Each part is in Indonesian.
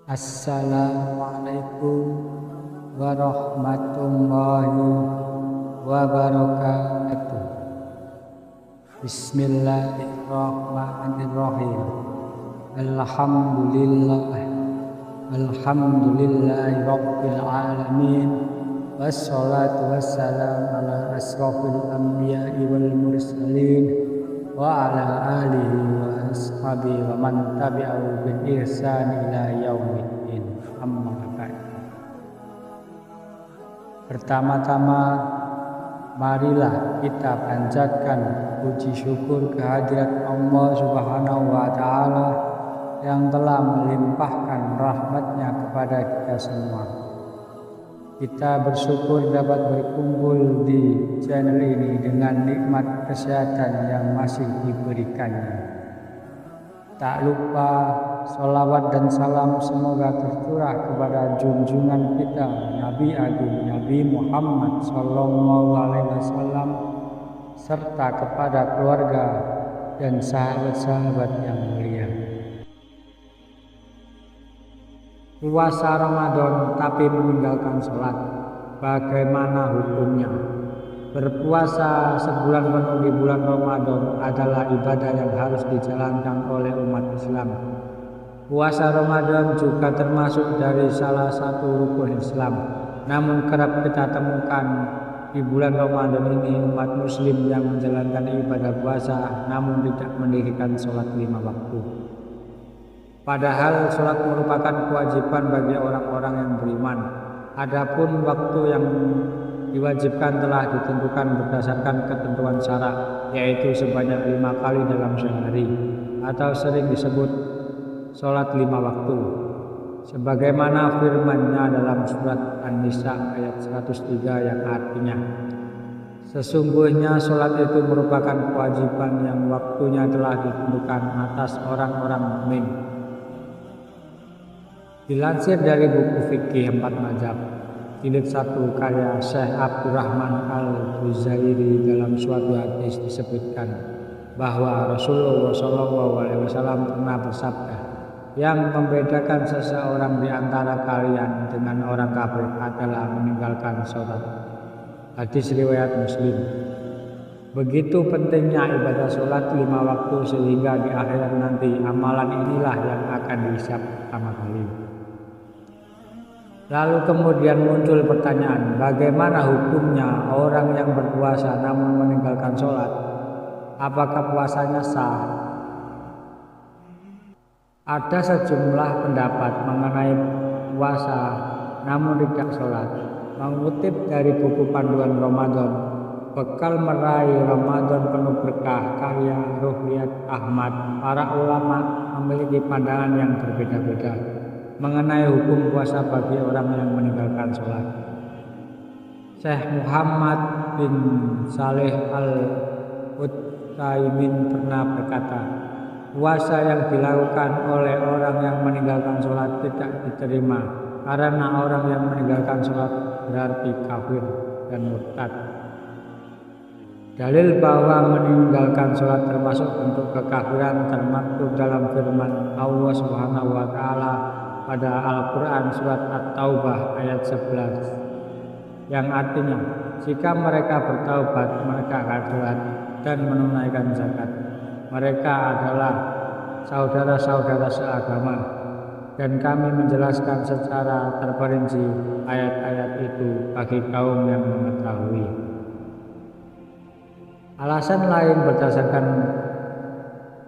Assalamualaikum warahmatullahi wabarakatuh. Bismillahirrahmanirrahim. Alhamdulillahi rabbil alamin. Wassalatu wassalamu ala asrofil anbiya'i wal mursalin wa ala alihi wa ashabihi wa man tabi'ahu bil ihsan ila yaumiddin. Amma ba'd. Pertama-tama marilah kita panjatkan puji syukur kehadirat Allah Subhanahu wa taala yang telah melimpahkan rahmatnya kepada kita semua. Kita bersyukur dapat berkumpul di channel ini dengan nikmat kesehatan yang masih diberikannya. Tak lupa sholawat dan salam semoga tercurah kepada junjungan kita Nabi Agung Nabi Muhammad SAW serta kepada keluarga dan sahabat-sahabat yang mulia. Puasa Ramadan tapi meninggalkan sholat, bagaimana hukumnya? Berpuasa sebulan penuh di bulan Ramadan adalah ibadah yang harus dijalankan oleh umat Islam. Puasa Ramadan juga termasuk dari salah satu rukun Islam. Namun kerap kita temukan di bulan Ramadan ini umat Muslim yang menjalankan ibadah puasa namun tidak mendirikan sholat 5 waktu. Padahal sholat merupakan kewajiban bagi orang-orang yang beriman. Adapun waktu yang diwajibkan telah ditentukan berdasarkan ketentuan syarak, yaitu sebanyak 5 kali dalam sehari, atau sering disebut sholat 5 waktu. Sebagaimana firman-Nya dalam surat An-Nisa ayat 103 yang artinya, sesungguhnya sholat itu merupakan kewajiban yang waktunya telah ditentukan atas orang-orang mukmin. Dilansir dari buku fikih 4 mazhab jilid 1 karya Syekh Abdurrahman Al-Buzairi, dalam suatu hadis disebutkan bahwa Rasulullah SAW pernah bersabda, yang membedakan seseorang di antara kalian dengan orang kafir adalah meninggalkan sholat. Hadis riwayat Muslim. Begitu pentingnya ibadah sholat 5 waktu sehingga di akhirat nanti amalan inilah yang akan dihisab pertama kali. Lalu kemudian muncul pertanyaan, bagaimana hukumnya orang yang berpuasa namun meninggalkan sholat? Apakah puasanya sah? Ada sejumlah pendapat mengenai puasa namun tidak sholat. Mengutip dari buku panduan Ramadan, bekal meraih Ramadan penuh berkah karya Ruhiyat Ahmad, para ulama memiliki pandangan yang berbeda-beda mengenai hukum puasa bagi orang yang meninggalkan sholat. Syekh Muhammad bin Saleh Al-Utsaimin pernah berkata, puasa yang dilakukan oleh orang yang meninggalkan sholat tidak diterima karena orang yang meninggalkan sholat berarti kafir dan murtad. Dalil bahwa meninggalkan sholat termasuk bentuk kekafiran termaktub dalam firman Allah Subhanahu wa taala pada Al-Quran surat At-Taubah ayat 11 yang artinya, jika mereka bertaubat mereka akan sholat dan menunaikan zakat, mereka adalah saudara-saudara seagama, dan kami menjelaskan secara terperinci ayat-ayat itu bagi kaum yang mengetahui. Alasan lain berdasarkan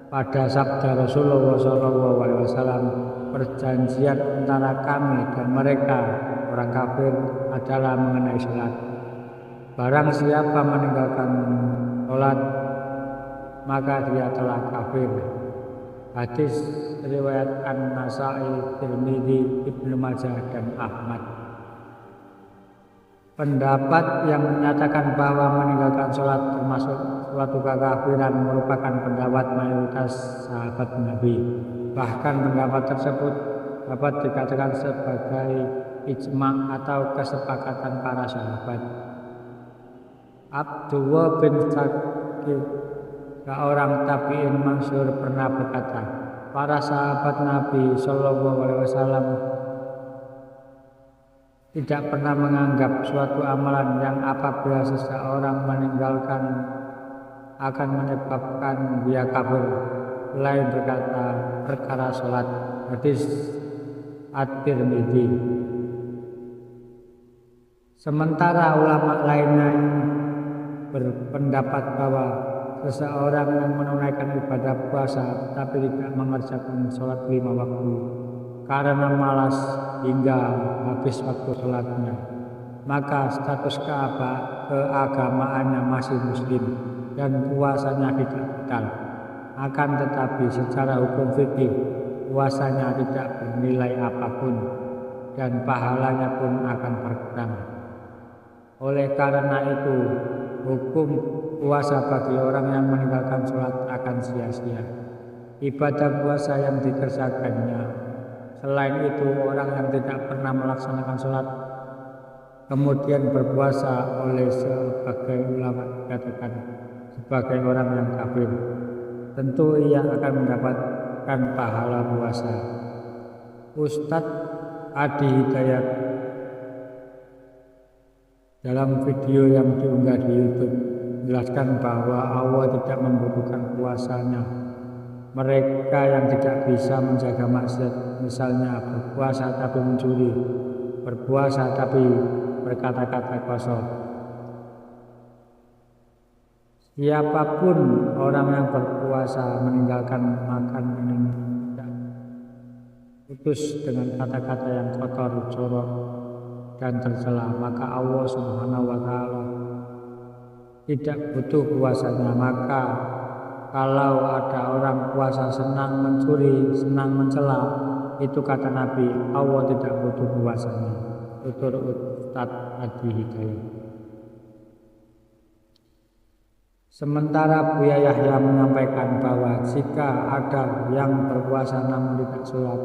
pada sabda Rasulullah SAW, perjanjian antara kami dan mereka orang kafir adalah mengenai sholat. Barang siapa meninggalkan sholat maka dia telah kafir. Hadis riwayat An-Nasai, Tirmidzi, Ibnu Majah dan Ahmad. Pendapat yang menyatakan bahwa meninggalkan sholat termasuk suatu kekafiran merupakan pendapat mayoritas sahabat Nabi. Bahkan pendapat tersebut dapat dikatakan sebagai ijma' atau kesepakatan para sahabat. Abdullah bin Sakir, seorang tabi'in masyhur, pernah berkata, para sahabat Nabi Shallallahu Alaihi Wasallam tidak pernah menganggap suatu amalan yang apabila seseorang meninggalkan akan menyebabkan dia kafir, lain berkata perkara sholat. Hadis At-Tirmidzi. Sementara ulama lainnya berpendapat bahwa seseorang yang menunaikan ibadah puasa tapi tidak mengerjakan sholat 5 waktu karena malas hingga habis waktu sholatnya, maka status keagamaannya masih muslim dan puasanya tidak batal. Akan tetapi secara hukum fikih puasanya tidak bernilai apapun dan pahalanya pun akan berkurang. Oleh karena itu, hukum puasa bagi orang yang meninggalkan sholat akan sia-sia. Ibadah puasa yang dikerjakannya. Selain itu, orang yang tidak pernah melaksanakan sholat kemudian berpuasa oleh sebagai ulama dikatakan sebagai orang yang kafir. Tentu ia akan mendapatkan pahala puasa. Ustadz Adi Hidayat dalam video yang diunggah di YouTube menjelaskan bahwa Allah tidak membutuhkan puasanya. Mereka yang tidak bisa menjaga maksiat, misalnya berpuasa tapi mencuri, berpuasa tapi berkata-kata kosong. Siapapun orang yang berpuasa meninggalkan makan minum tidak putus dengan kata-kata yang kotor, jorok, dan tercela, maka Allah Subhanahu wa Ta'ala tidak butuh puasanya. Maka kalau ada orang puasa senang mencuri, senang mencela, itu kata Nabi, Allah tidak butuh puasanya. Tutur Ustadz Adi Hidayat. Sementara Buya Yahya menyampaikan bahwa jika ada yang berpuasa namun tidak sholat,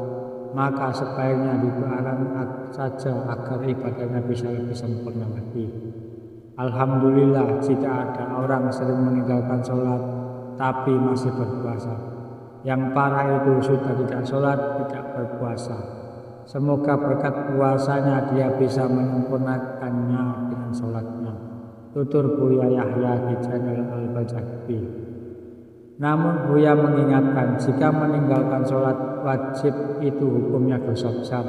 maka sebaiknya didoakan saja agar ibadahnya bisa lebih sempurna lagi. Alhamdulillah jika ada orang sering meninggalkan sholat tapi masih berpuasa. Yang parah itu sudah tidak sholat, tidak berpuasa. Semoga berkat puasanya dia bisa menyempurnakannya dengan sholatnya. Tutur Buya Yahya di channel Al-Bajabi. Namun Buya mengingatkan jika meninggalkan sholat wajib itu hukumnya dosa besar.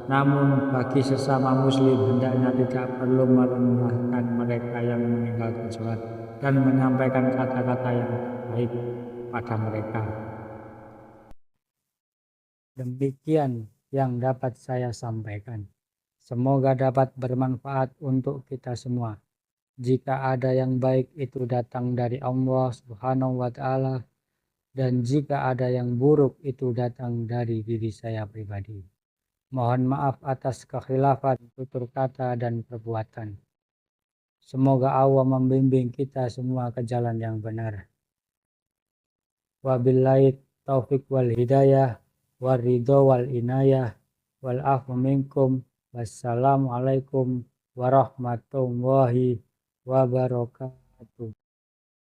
Namun bagi sesama muslim hendaknya tidak perlu merendahkan mereka yang meninggalkan sholat dan menyampaikan kata-kata yang baik pada mereka. Demikian yang dapat saya sampaikan. Semoga dapat bermanfaat untuk kita semua. Jika ada yang baik itu datang dari Allah Subhanahu wa Ta'ala, dan jika ada yang buruk itu datang dari diri saya pribadi. Mohon maaf atas kekhilafan tutur kata dan perbuatan. Semoga Allah membimbing kita semua ke jalan yang benar. Wabillahi taufiq wal hidayah, waridho wal inayah, wal afu minkum. Wassalamualaikum warahmatullahi wabarakatuh.